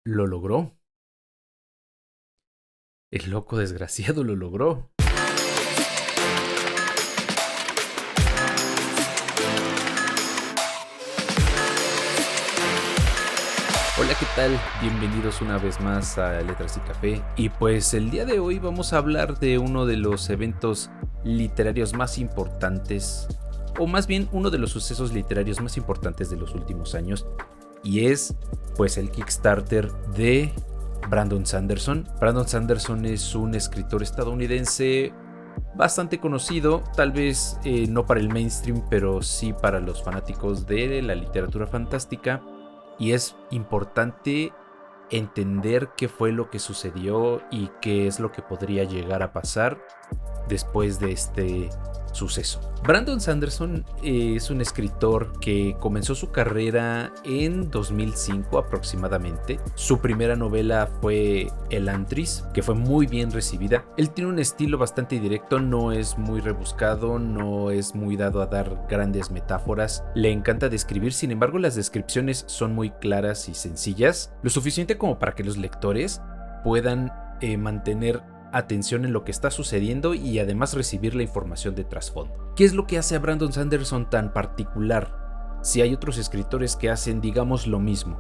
Lo logró. El loco desgraciado lo logró. Hola, ¿qué tal? Bienvenidos una vez más a Letras y Café. Y pues el día de hoy vamos a hablar de uno de los eventos literarios más importantes, o más bien uno de los sucesos literarios más importantes de los últimos años, y es pues el Kickstarter de Brandon Sanderson. Brandon Sanderson es un escritor estadounidense bastante conocido, tal vez no para el mainstream, pero sí para los fanáticos de la literatura fantástica. Y es importante entender qué fue lo que sucedió y qué es lo que podría llegar a pasar después de este suceso. Brandon Sanderson es un escritor que comenzó su carrera en 2005 aproximadamente. Su primera novela fue Elantris, que fue muy bien recibida. Él tiene un estilo bastante directo, no es muy rebuscado, no es muy dado a dar grandes metáforas. Le encanta describir, sin embargo las descripciones son muy claras y sencillas, lo suficiente como para que los lectores puedan mantener atención en lo que está sucediendo y además recibir la información de trasfondo. ¿Qué es lo que hace a Brandon Sanderson tan particular? Si hay otros escritores que hacen, digamos, lo mismo.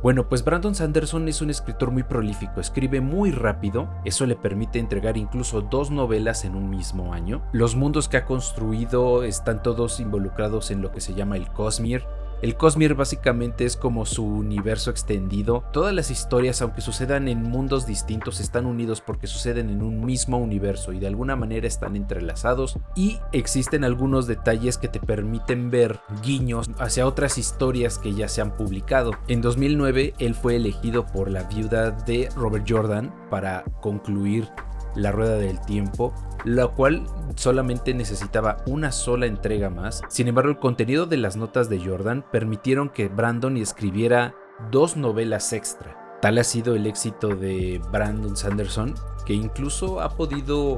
Bueno, pues Brandon Sanderson es un escritor muy prolífico, escribe muy rápido, eso le permite entregar incluso 2 novelas en un mismo año. Los mundos que ha construido están todos involucrados en lo que se llama el Cosmere. El Cosmere básicamente es como su universo extendido. Todas las historias, aunque sucedan en mundos distintos, están unidos porque suceden en un mismo universo y de alguna manera están entrelazados, y existen algunos detalles que te permiten ver guiños hacia otras historias que ya se han publicado. En 2009 él fue elegido por la viuda de Robert Jordan para concluir La Rueda del Tiempo, la cual solamente necesitaba una sola entrega más. Sin embargo, el contenido de las notas de Jordan permitieron que Brandon escribiera 2 novelas extra. Tal ha sido el éxito de Brandon Sanderson, que incluso ha podido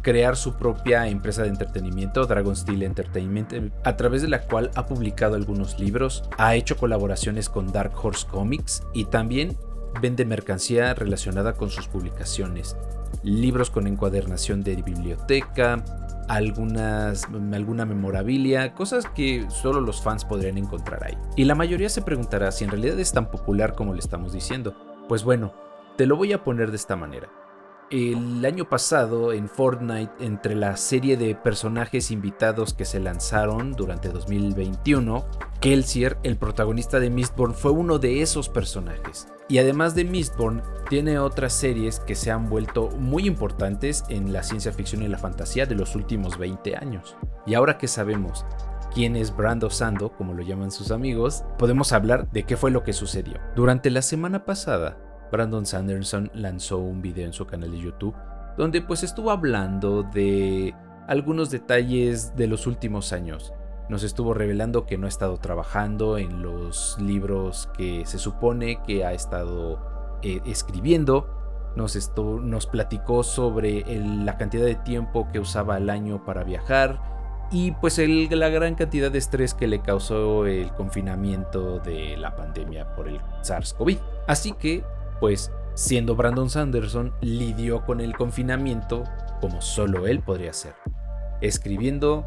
crear su propia empresa de entretenimiento, Dragonsteel Entertainment, a través de la cual ha publicado algunos libros, ha hecho colaboraciones con Dark Horse Comics y también vende mercancía relacionada con sus publicaciones, libros con encuadernación de biblioteca, alguna memorabilia, cosas que solo los fans podrían encontrar ahí. Y la mayoría se preguntará si en realidad es tan popular como le estamos diciendo. Pues bueno, te lo voy a poner de esta manera. El año pasado en Fortnite, entre la serie de personajes invitados que se lanzaron durante 2021, Kelsier, el protagonista de Mistborn, fue uno de esos personajes. Y además de Mistborn, tiene otras series que se han vuelto muy importantes en la ciencia ficción y la fantasía de los últimos 20 años. Y ahora que sabemos quién es Brando Sando, como lo llaman sus amigos, podemos hablar de qué fue lo que sucedió. Durante la semana pasada, Brandon Sanderson lanzó un video en su canal de YouTube donde pues estuvo hablando de algunos detalles de los últimos años. Nos estuvo revelando que no ha estado trabajando en los libros que se supone que ha estado escribiendo. Nos platicó sobre la cantidad de tiempo que usaba al año para viajar y pues la gran cantidad de estrés que le causó el confinamiento de la pandemia por el SARS-CoV. Así que pues siendo Brandon Sanderson, lidió con el confinamiento como solo él podría hacer, escribiendo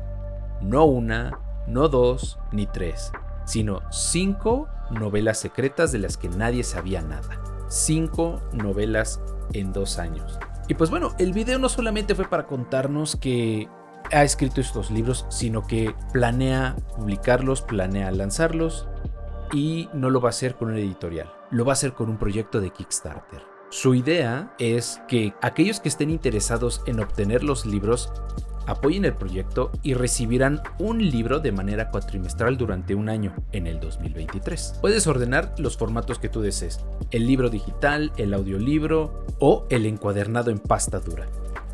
no una, no 2, ni 3, sino 5 novelas secretas de las que nadie sabía nada. 5 novelas en 2 años. Y pues bueno, el video no solamente fue para contarnos que ha escrito estos libros, sino que planea publicarlos, planea lanzarlos, y no lo va a hacer con una editorial, lo va a hacer con un proyecto de Kickstarter. Su idea es que aquellos que estén interesados en obtener los libros apoyen el proyecto y recibirán un libro de manera cuatrimestral durante un año en el 2023. Puedes ordenar los formatos que tú desees: el libro digital, el audiolibro o el encuadernado en pasta dura.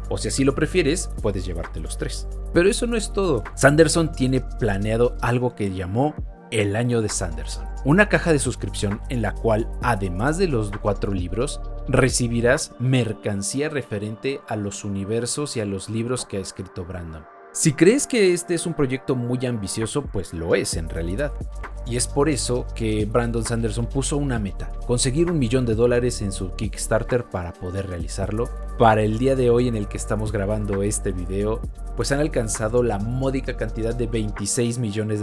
O si así lo prefieres, puedes llevarte los 3. Pero eso no es todo. Sanderson tiene planeado algo que llamó el año de Sanderson, una caja de suscripción en la cual, además de los 4 libros, recibirás mercancía referente a los universos y a los libros que ha escrito Brandon. Si crees que este es un proyecto muy ambicioso, pues lo es en realidad. Y es por eso que Brandon Sanderson puso una meta: conseguir $1 millón en su Kickstarter para poder realizarlo. Para el día de hoy en el que estamos grabando este video, pues han alcanzado la módica cantidad de $26 millones,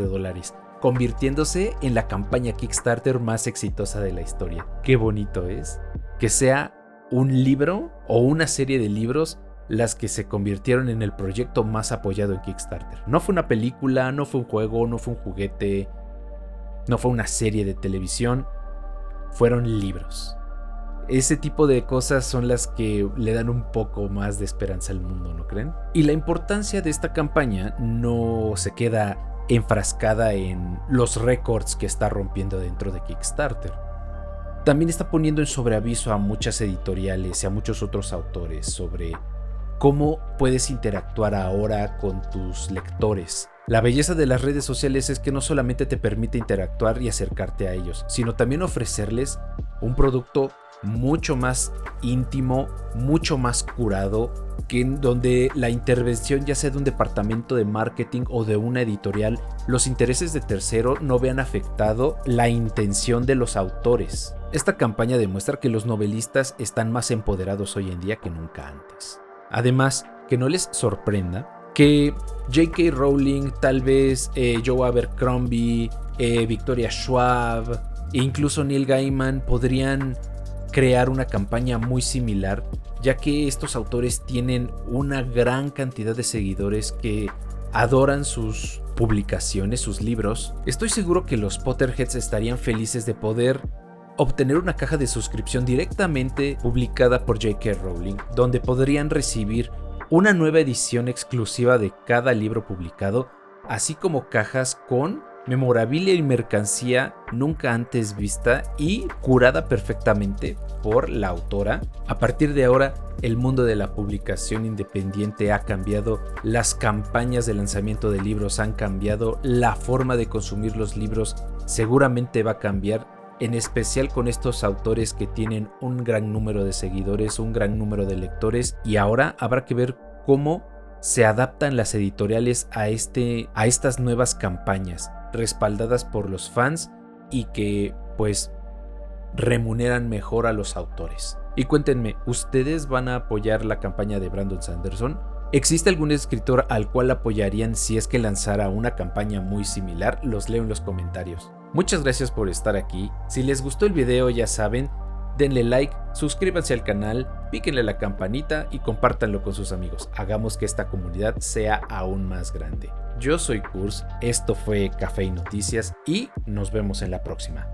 convirtiéndose en la campaña Kickstarter más exitosa de la historia. Qué bonito es que sea un libro o una serie de libros las que se convirtieron en el proyecto más apoyado en Kickstarter. No fue una película, no fue un juego, no fue un juguete, no fue una serie de televisión, fueron libros. Ese tipo de cosas son las que le dan un poco más de esperanza al mundo, ¿no creen? Y la importancia de esta campaña no se queda enfrascada en los récords que está rompiendo dentro de Kickstarter. También está poniendo en sobreaviso a muchas editoriales y a muchos otros autores sobre cómo puedes interactuar ahora con tus lectores. La belleza de las redes sociales es que no solamente te permite interactuar y acercarte a ellos, sino también ofrecerles un producto mucho más íntimo, mucho más curado, donde la intervención, ya sea de un departamento de marketing o de una editorial, los intereses de tercero no vean afectado la intención de los autores. Esta campaña demuestra que los novelistas están más empoderados hoy en día que nunca antes. Además, que no les sorprenda que J.K. Rowling, tal vez Joe Abercrombie, Victoria Schwab e incluso Neil Gaiman podrían crear una campaña muy similar, ya que estos autores tienen una gran cantidad de seguidores que adoran sus publicaciones, sus libros. Estoy seguro que los Potterheads estarían felices de poder obtener una caja de suscripción directamente publicada por J.K. Rowling, donde podrían recibir una nueva edición exclusiva de cada libro publicado, así como cajas con memorabilia y mercancía nunca antes vista y curada perfectamente por la autora. A partir de ahora, el mundo de la publicación independiente ha cambiado, las campañas de lanzamiento de libros han cambiado, la forma de consumir los libros seguramente va a cambiar, en especial con estos autores que tienen un gran número de seguidores, un gran número de lectores, y ahora habrá que ver cómo se adaptan las editoriales a estas nuevas campañas respaldadas por los fans y que pues remuneran mejor a los autores. Y cuéntenme, ¿ustedes van a apoyar la campaña de Brandon Sanderson? ¿Existe algún escritor al cual apoyarían si es que lanzara una campaña muy similar? Los leo en los comentarios. Muchas gracias por estar aquí. Si les gustó el video, ya saben, denle like, suscríbanse al canal, píquenle la campanita y compártanlo con sus amigos. Hagamos que esta comunidad sea aún más grande. Yo soy Kurs, esto fue Café y Noticias y nos vemos en la próxima.